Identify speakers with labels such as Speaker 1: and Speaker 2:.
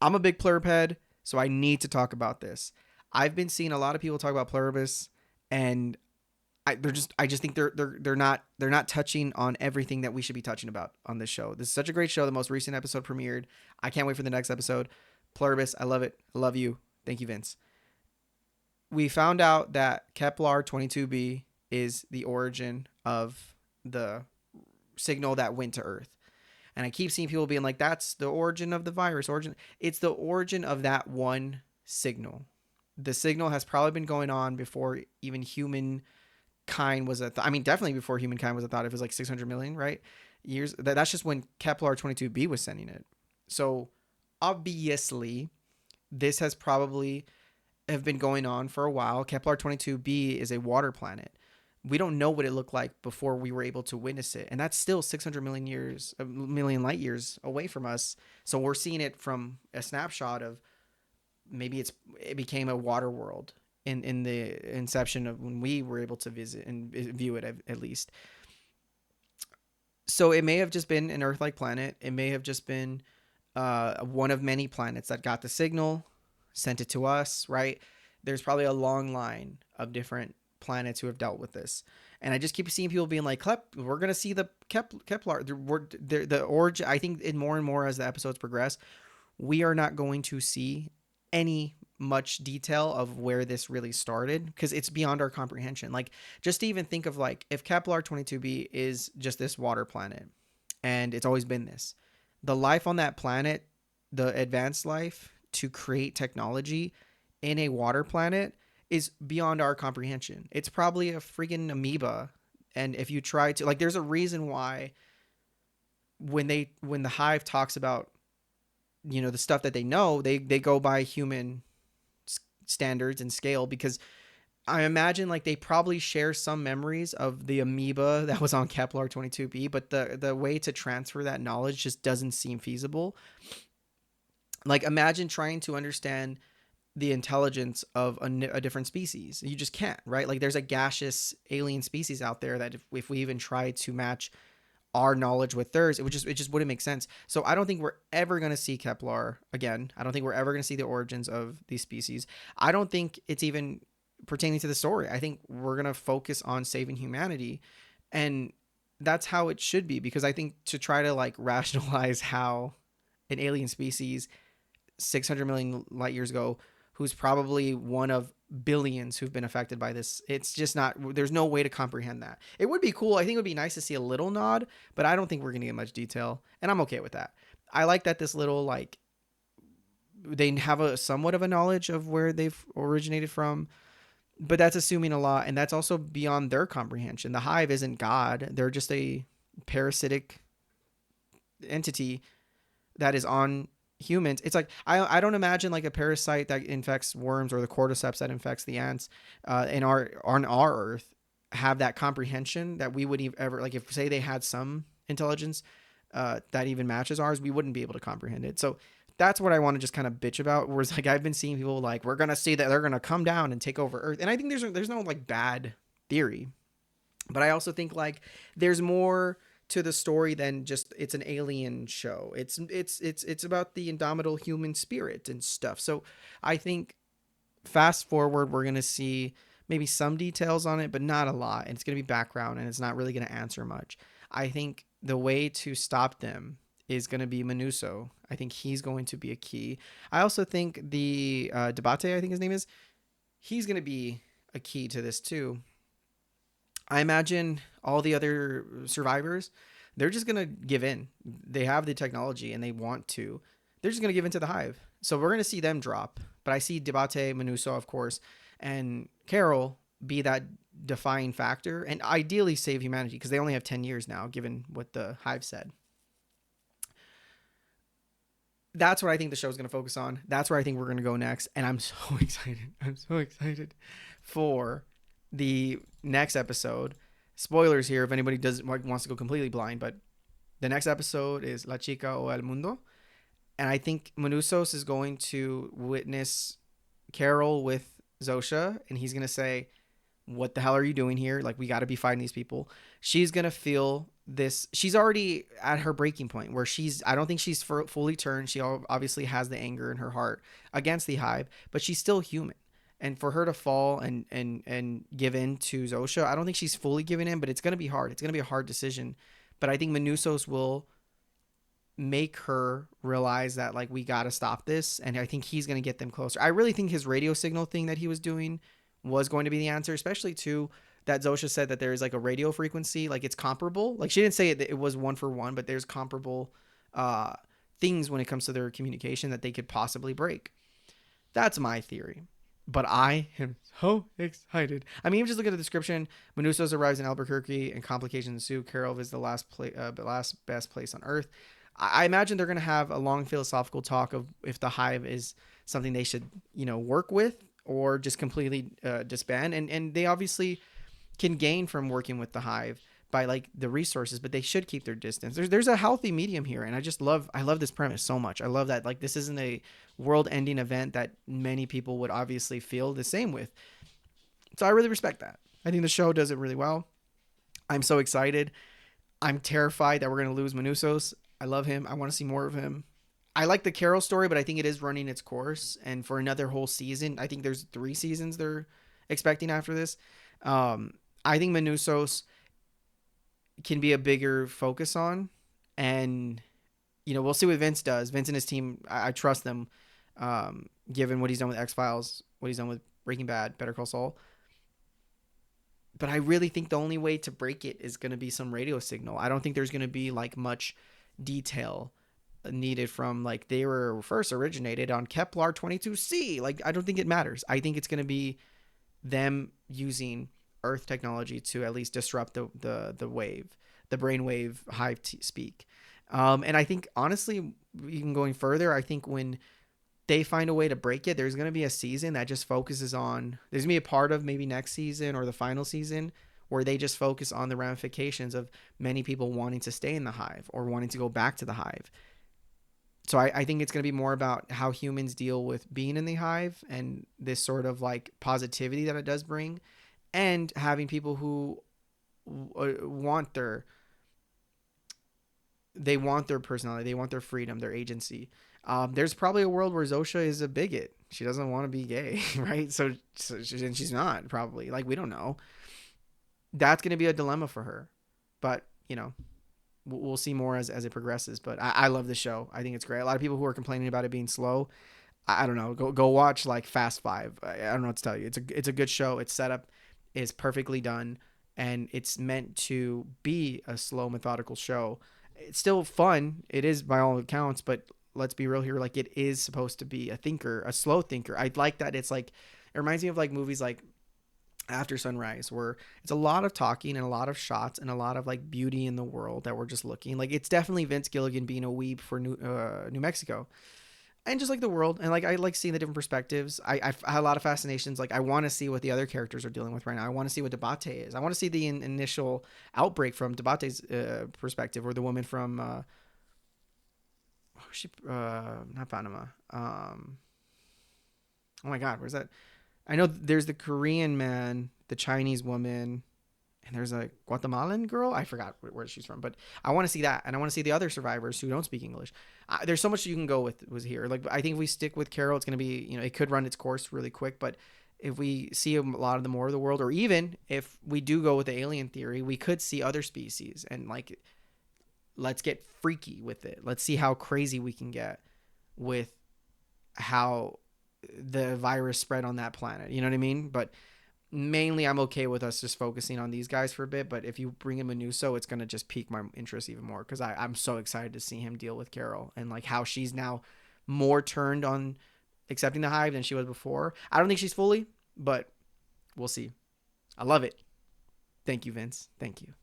Speaker 1: I'm a big Plurib head, so I need to talk about this. I've been seeing a lot of people talk about Pluribus, and I just think they're not touching on everything that we should be touching about on this show. This is such a great show. The most recent episode premiered. I can't wait for the next episode. Pluribus, I love it. I love you. Thank you, Vince. We found out that Kepler 22b is the origin of the signal that went to Earth. And I keep seeing people being like, that's the origin of the virus. Origin. It's the origin of that one signal. The signal has probably been going on before even humankind was I mean, definitely before humankind was a thought. It was like 600 million, right? Years. That's just when Kepler 22b was sending it. So obviously, this has probably have been going on for a while. Kepler 22b is a water planet. We don't know what it looked like before we were able to witness it, and that's still 600 million years, a million light years away from us. So we're seeing it from a snapshot of maybe it became a water world in the inception of when we were able to visit and view it at least. So it may have just been an Earth-like planet. It may have just been one of many planets that got the signal, sent it to us, right? There's probably a long line of different planets who have dealt with this. And I just keep seeing people being like, we're going to see the Kepler, the origin. I think in more and more as the episodes progress, we are not going to see any much detail of where this really started because it's beyond our comprehension. Like, just to even think of like, if Kepler 22b is just this water planet and it's always been this, the life on that planet, the advanced life to create technology in a water planet is beyond our comprehension. It's probably a freaking amoeba. And if you try to, like, there's a reason why when the hive talks about, you know, the stuff that they know, they go by human standards and scale, because I imagine like they probably share some memories of the amoeba that was on Kepler 22b, but the way to transfer that knowledge just doesn't seem feasible. Like, imagine trying to understand the intelligence of a different species. You just can't, right? Like, there's a gaseous alien species out there that if we even tried to match our knowledge with theirs, it just wouldn't make sense. So I don't think we're ever going to see Kepler again. I don't think we're ever going to see the origins of these species. I don't think it's even pertaining to the story. I think we're going to focus on saving humanity, and that's how it should be, because I think to try to like rationalize how an alien species 600 million light years ago, who's probably one of billions who've been affected by this, it's just not, there's no way to comprehend that. It would be cool. I think it would be nice to see a little nod, but I don't think we're going to get much detail, and I'm okay with that. I like that this little, like, they have a somewhat of a knowledge of where they've originated from, but that's assuming a lot, and that's also beyond their comprehension. The hive isn't God. They're just a parasitic entity that is on humans. It's like, I don't imagine like a parasite that infects worms or the cordyceps that infects the ants in our on our Earth have that comprehension that we would ever, like, if say they had some intelligence that even matches ours, we wouldn't be able to comprehend it. So that's what I want to just kind of bitch about. Whereas like I've been seeing people like, we're gonna see that they're gonna come down and take over Earth, and I think there's no like bad theory, but I also think like there's more to the story than just it's an alien show. It's about the indomitable human spirit and stuff. So I think fast forward, we're gonna see maybe some details on it, but not a lot, and it's gonna be background, and it's not really gonna answer much. I think the way to stop them is going to be Manuso. I think he's going to be a key. I also think the Debate, I think his name is, he's going to be a key to this too. I imagine all the other survivors, they're just going to give in. They have the technology and they want to. They're just going to give into the hive. So we're going to see them drop. But I see Debate, Manuso, of course, and Carol be that defining factor and ideally save humanity, because they only have 10 years now, given what the hive said. That's what I think the show is going to focus on. That's where I think we're going to go next. And I'm so excited. I'm so excited for the next episode. Spoilers here if anybody wants to go completely blind, but the next episode is La Chica o El Mundo. And I think Manusos is going to witness Carol with Zosha, and he's going to say, what the hell are you doing here? Like, we got to be fighting these people. She's going to feel this, she's already at her breaking point where I don't think she's fully turned. She obviously has the anger in her heart against the hive, but she's still human. And for her to fall and give in to Zosha, I don't think she's fully giving in, but it's going to be hard. It's going to be a hard decision. But I think Manusos will make her realize that, like, we got to stop this. And I think he's going to get them closer. I really think his radio signal thing that he was doing was going to be the answer, especially to that Zosha said that there's like a radio frequency, like it's comparable. Like she didn't say it was one for one, but there's comparable uh, things when it comes to their communication that they could possibly break. That's my theory. But I am so excited. I mean, even just look at the description. Manusos arrives in Albuquerque and complications ensue. Carol is the last best place on Earth. I imagine they're going to have a long philosophical talk of if the hive is something they should, work with or just completely disband. And they obviously can gain from working with the hive by like the resources, but they should keep their distance. There's a healthy medium here, and I love this premise so much. I love that like this isn't a world-ending event that many people would obviously feel the same with. So I really respect that. I think the show does it really well. I'm so excited. I'm terrified that we're gonna lose Manusos. I love him. I want to see more of him. I like the Carol story, but I think it is running its course, and for another whole season, I think there's 3 seasons they're expecting after this. I think Manusos can be a bigger focus on, and we'll see what Vince does. Vince and his team, I trust them, given what he's done with X-Files, what he's done with Breaking Bad, Better Call Saul. But I really think the only way to break it is going to be some radio signal. I don't think there's going to be like much detail needed from like they were first originated on Kepler 22c. Like I don't think it matters. I think it's going to be them using Earth technology to at least disrupt the wave, the brainwave hive speak. And I think honestly, even going further, I think when they find a way to break it, there's going to be a season that just focuses on. There's going to be a part of maybe next season or the final season where they just focus on the ramifications of many people wanting to stay in the hive or wanting to go back to the hive. So I think it's going to be more about how humans deal with being in the hive and this sort of like positivity that it does bring, and having people who want their personality, they want their freedom, their agency. There's probably a world where Zosha is a bigot. She doesn't want to be gay, right? So she's not, probably. Like, we don't know. That's going to be a dilemma for her. But, we'll see more as it progresses. But I love the show. I think it's great. A lot of people who are complaining about it being slow, I don't know. Go watch like Fast Five. I don't know what to tell you. It's a good show. Its setup is perfectly done, and it's meant to be a slow, methodical show. It's still fun. It is by all accounts, but let's be real here. Like, it is supposed to be a slow thinker. I like that. It's like, it reminds me of like movies like After Sunrise, where it's a lot of talking and a lot of shots and a lot of like beauty in the world that we're just looking. Like, it's definitely Vince Gilligan being a weeb for New Mexico. And just like the world, and like I like seeing the different perspectives. I had a lot of fascinations. Like, I want to see what the other characters are dealing with right now. I want to see what Debate is. I want to see the initial outbreak from Debate's perspective, or the woman from not Panama. Oh my God, where's that? I know there's the Korean man, the Chinese woman, and there's a Guatemalan girl. I forgot where she's from, but I want to see that, and I want to see the other survivors who don't speak English. There's so much you can go with here. Like, I think if we stick with Carol, it's going to be, it could run its course really quick, but if we see a lot of the more of the world, or even if we do go with the alien theory, we could see other species, and like, let's get freaky with it. Let's see how crazy we can get with how the virus spread on that planet. You know what I mean? But mainly I'm okay with us just focusing on these guys for a bit. But if you bring in Manuso, it's going to just pique my interest even more, because I'm so excited to see him deal with Carol and like how she's now more turned on accepting the hive than she was before. I don't think she's fully, but we'll see. I love it. Thank you, Vince. Thank you.